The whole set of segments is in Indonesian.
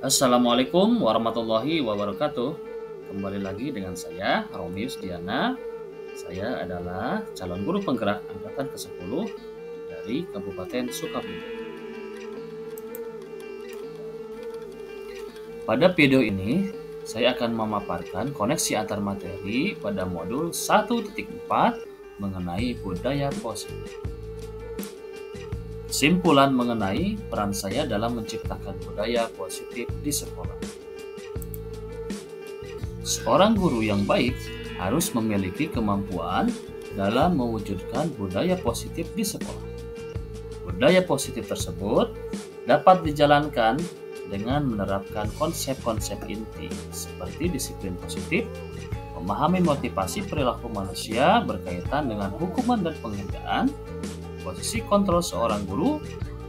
Assalamualaikum warahmatullahi wabarakatuh. Kembali lagi dengan saya, Romius Diana. Saya adalah calon guru penggerak angkatan ke-10 dari Kabupaten Sukabumi. Pada video ini, saya akan memaparkan koneksi antar materi pada modul 1.4 mengenai budaya positif. Simpulan mengenai peran saya dalam menciptakan budaya positif di sekolah. Seorang guru yang baik harus memiliki kemampuan dalam mewujudkan budaya positif di sekolah. Budaya positif tersebut dapat dijalankan dengan menerapkan konsep-konsep inti seperti disiplin positif, memahami motivasi perilaku manusia berkaitan dengan hukuman dan penghinaan, posisi kontrol seorang guru,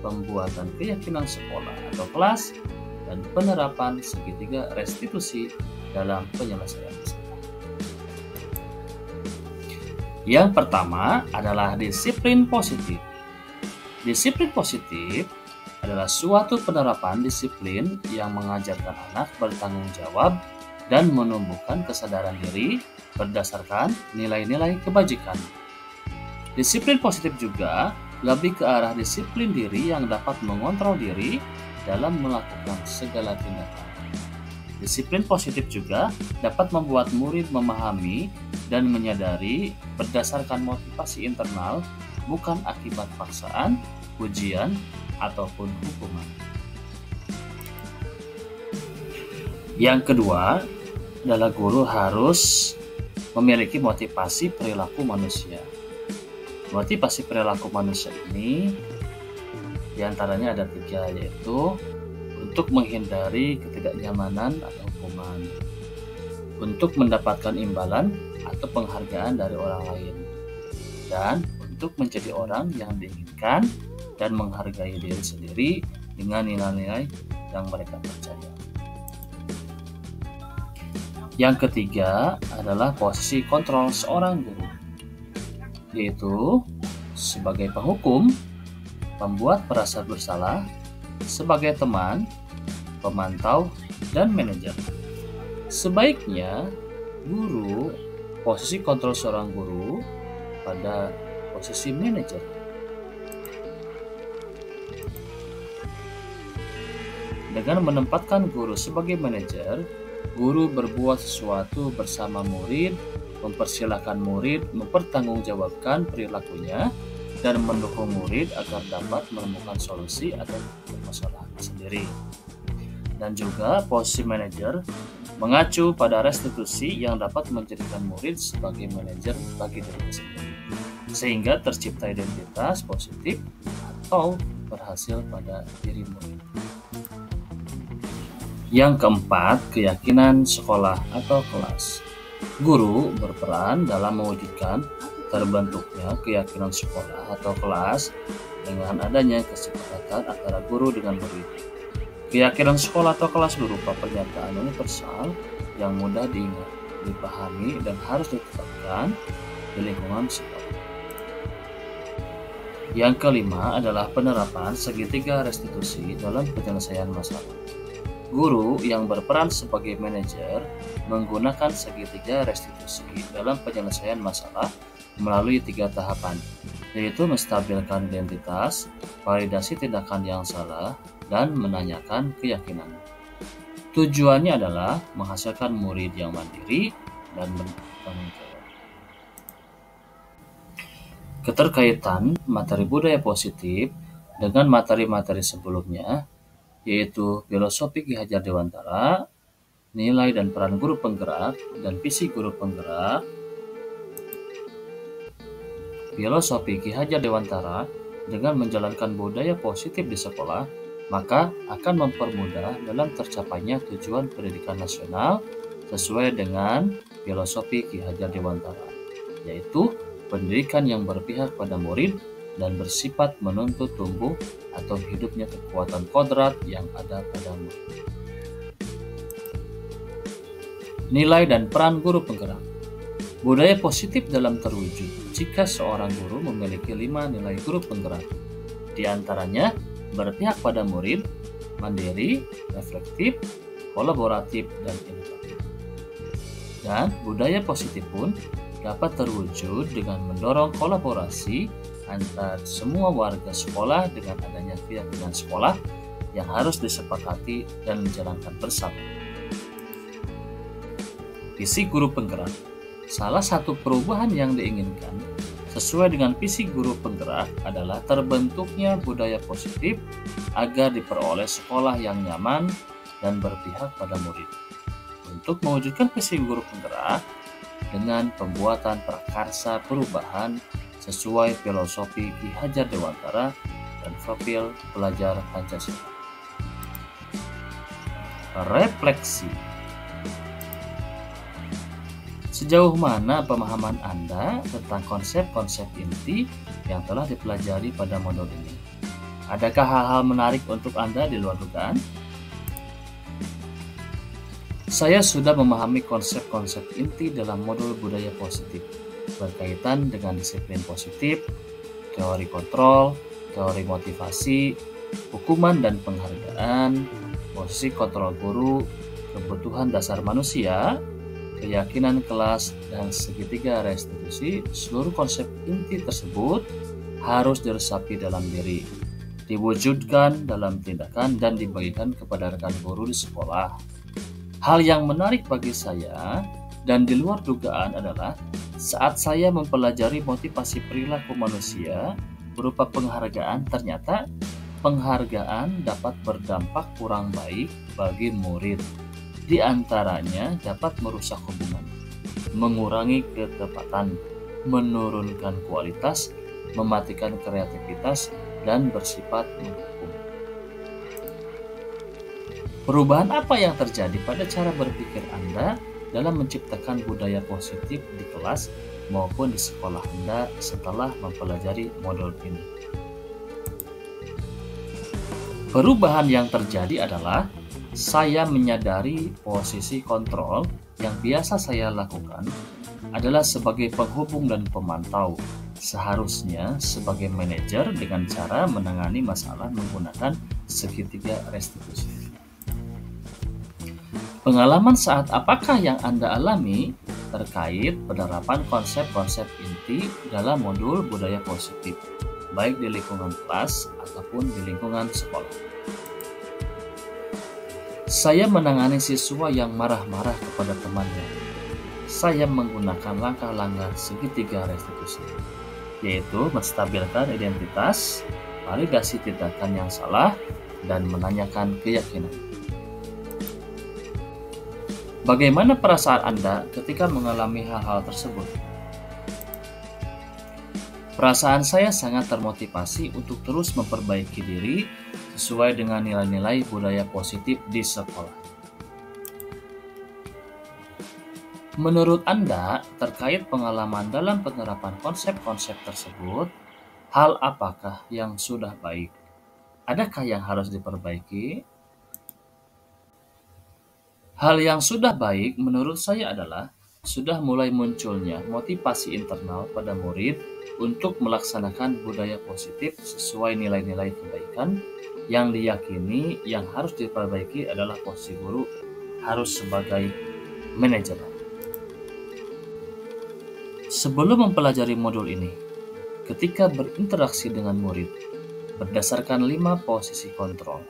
pembuatan keyakinan sekolah atau kelas, dan penerapan segitiga restitusi dalam penyelesaian masalah. Yang pertama adalah disiplin positif. Disiplin positif adalah suatu penerapan disiplin yang mengajarkan anak bertanggung jawab dan menumbuhkan kesadaran diri berdasarkan nilai-nilai kebajikan. Disiplin positif juga lebih ke arah disiplin diri yang dapat mengontrol diri dalam melakukan segala tindakan. Disiplin positif juga dapat membuat murid memahami dan menyadari berdasarkan motivasi internal, bukan akibat paksaan, ujian, ataupun hukuman. Yang kedua adalah guru harus memiliki motivasi perilaku manusia. Motivasi perilaku manusia ini diantaranya ada 3, yaitu untuk menghindari ketidaknyamanan atau hukuman, untuk mendapatkan imbalan atau penghargaan dari orang lain, dan untuk menjadi orang yang diinginkan dan menghargai diri sendiri dengan nilai-nilai yang mereka percaya. Yang ketiga adalah posisi kontrol seorang guru, yaitu sebagai penghukum, pembuat merasa bersalah, sebagai teman, pemantau, dan manajer. Sebaiknya guru posisi kontrol seorang guru pada posisi manajer. Dengan menempatkan guru sebagai manajer, guru berbuat sesuatu bersama murid, mempersilahkan murid mempertanggungjawabkan perilakunya, dan mendukung murid agar dapat menemukan solusi atas permasalahan sendiri. Dan juga posisi manajer mengacu pada restitusi yang dapat menjadikan murid sebagai manajer bagi diri sendiri, sehingga tercipta identitas positif atau berhasil pada diri murid. Yang keempat, keyakinan sekolah atau kelas. Guru berperan dalam mewujudkan terbentuknya keyakinan sekolah atau kelas dengan adanya kesepakatan antara guru dengan murid. Keyakinan sekolah atau kelas berupa pernyataan universal yang mudah diingat, dipahami, dan harus ditetapkan di lingkungan sekolah. Yang kelima adalah penerapan segitiga restitusi dalam penyelesaian masalah. Guru yang berperan sebagai manajer menggunakan segitiga restitusi dalam penyelesaian masalah melalui 3 tahapan, yaitu menstabilkan identitas, validasi tindakan yang salah, dan menanyakan keyakinan. Tujuannya adalah menghasilkan murid yang mandiri dan bertanggung jawab. Keterkaitan materi budaya positif dengan materi-materi sebelumnya, yaitu filosofi Ki Hajar Dewantara, nilai dan peran guru penggerak, dan visi guru penggerak. Filosofi Ki Hajar Dewantara dengan menjalankan budaya positif di sekolah, maka akan mempermudah dalam tercapainya tujuan pendidikan nasional sesuai dengan filosofi Ki Hajar Dewantara, yaitu pendidikan yang berpihak pada murid dan bersifat menuntut tumbuh atau hidupnya kekuatan kodrat yang ada pada murid. Nilai dan peran guru penggerak. Budaya positif dalam terwujud jika seorang guru memiliki 5 nilai guru penggerak. Di antaranya berpihak pada murid, mandiri, reflektif, kolaboratif, dan inovatif. Dan budaya positif pun dapat terwujud dengan mendorong kolaborasi antar semua warga sekolah dengan adanya keyakinan sekolah yang harus disepakati dan dijalankan bersama. Visi guru penggerak. Salah satu perubahan yang diinginkan sesuai dengan visi guru penggerak adalah terbentuknya budaya positif agar diperoleh sekolah yang nyaman dan berpihak pada murid. Untuk mewujudkan visi guru penggerak dengan pembuatan prakarsa perubahan sesuai filosofi Ki Hajar Dewantara dan profil pelajar Pancasila. Refleksi. Sejauh mana pemahaman Anda tentang konsep-konsep inti yang telah dipelajari pada modul ini? Adakah hal-hal menarik untuk Anda di luar dugaan? Saya sudah memahami konsep-konsep inti dalam modul budaya positif berkaitan dengan disiplin positif, teori kontrol, teori motivasi, hukuman dan penghargaan, posisi kontrol guru, kebutuhan dasar manusia, keyakinan kelas, dan segitiga restitusi. Seluruh konsep inti tersebut harus diresapi dalam diri, diwujudkan dalam tindakan, dan dibagikan kepada rekan guru di sekolah. Hal yang menarik bagi saya dan di luar dugaan adalah saat saya mempelajari motivasi perilaku manusia berupa penghargaan, ternyata penghargaan dapat berdampak kurang baik bagi murid. Di antaranya dapat merusak hubungan, mengurangi ketepatan, menurunkan kualitas, mematikan kreativitas, dan bersifat menghukum. Perubahan apa yang terjadi pada cara berpikir Anda dalam menciptakan budaya positif di kelas maupun di sekolah Anda setelah mempelajari modul ini? Perubahan yang terjadi adalah saya menyadari posisi kontrol yang biasa saya lakukan adalah sebagai penghubung dan pemantau, seharusnya sebagai manajer dengan cara menangani masalah menggunakan segitiga restitusi. Pengalaman saat apakah yang Anda alami terkait penerapan konsep-konsep inti dalam modul budaya positif, baik di lingkungan kelas ataupun di lingkungan sekolah? Saya menangani siswa yang marah-marah kepada temannya. Saya menggunakan langkah-langkah segitiga restitusi, yaitu menstabilkan identitas, validasi tindakan yang salah, dan menanyakan keyakinan. Bagaimana perasaan Anda ketika mengalami hal-hal tersebut? Perasaan saya sangat termotivasi untuk terus memperbaiki diri sesuai dengan nilai-nilai budaya positif di sekolah. Menurut Anda, terkait pengalaman dalam penerapan konsep-konsep tersebut, hal apakah yang sudah baik? Adakah yang harus diperbaiki? Hal yang sudah baik menurut saya adalah sudah mulai munculnya motivasi internal pada murid untuk melaksanakan budaya positif sesuai nilai-nilai kebaikan yang diyakini. Yang harus diperbaiki adalah posisi guru harus sebagai manajer. Sebelum mempelajari modul ini, ketika berinteraksi dengan murid, berdasarkan 5 posisi kontrol,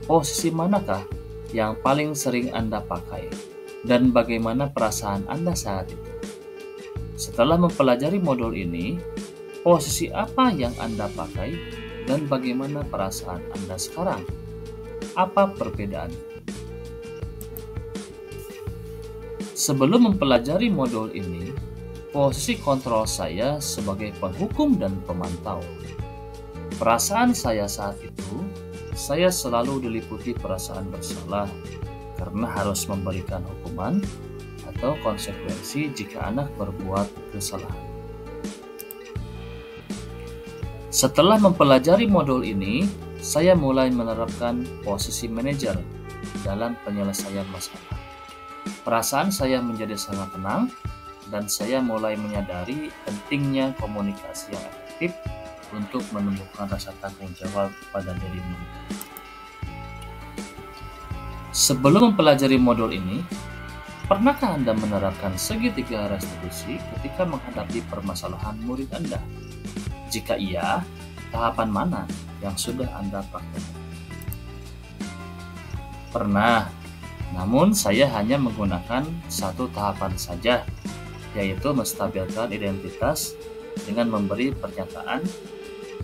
posisi manakah yang paling sering Anda pakai dan bagaimana perasaan Anda saat itu? Setelah mempelajari modul ini, posisi apa yang Anda pakai dan bagaimana perasaan Anda sekarang? Apa perbedaan? Sebelum mempelajari modul ini, posisi kontrol saya sebagai penghukum dan pemantau. Perasaan saya saat itu, saya selalu diliputi perasaan bersalah karena harus memberikan hukuman atau konsekuensi jika anak berbuat kesalahan. Setelah mempelajari modul ini, saya mulai menerapkan posisi manajer dalam penyelesaian masalah. Perasaan saya menjadi sangat tenang dan saya mulai menyadari pentingnya komunikasi yang efektif untuk menemukan rasa tanggung jawab pada diri murid. Sebelum mempelajari modul ini, pernahkah Anda menerapkan segitiga restitusi ketika menghadapi permasalahan murid Anda? Jika iya, tahapan mana yang sudah Anda praktekkan? Pernah, namun saya hanya menggunakan satu tahapan saja, yaitu menstabilkan identitas dengan memberi pernyataan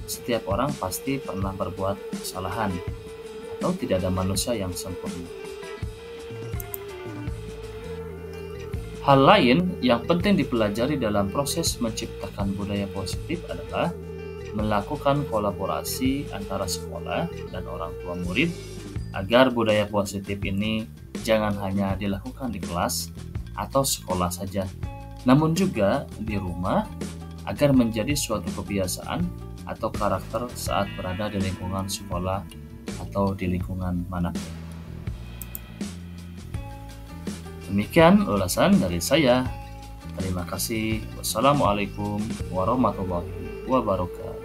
setiap orang pasti pernah berbuat kesalahan atau tidak ada manusia yang sempurna. Hal lain yang penting dipelajari dalam proses menciptakan budaya positif adalah melakukan kolaborasi antara sekolah dan orang tua murid agar budaya positif ini jangan hanya dilakukan di kelas atau sekolah saja, namun juga di rumah agar menjadi suatu kebiasaan atau karakter saat berada di lingkungan sekolah atau di lingkungan manapun. Demikian ulasan dari saya. Terima kasih. Wassalamualaikum warahmatullahi wabarakatuh.